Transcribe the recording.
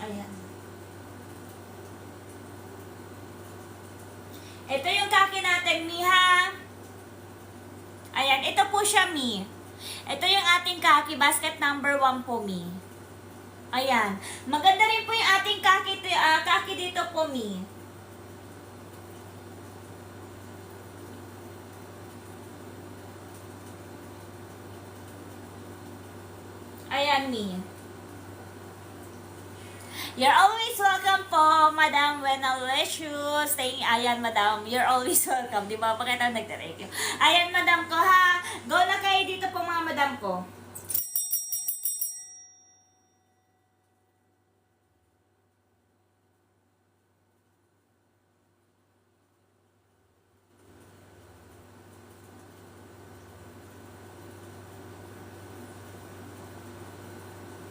Ayan. Ito yung kaki natin, Mi, ha? Ayan, ito po siya, Mi. Ito yung ating kaki, basket number 1 po, Mi. Ayan. Maganda rin po yung ating kaki dito po, Mi. Ayan, Mi. You're always welcome po, Madam Wenalesius. Ayan, Madam. You're always welcome. Di ba? Pakita nagtithank you. Ayan, Madam ko, ha? Go na kayo dito po, mga Madam ko.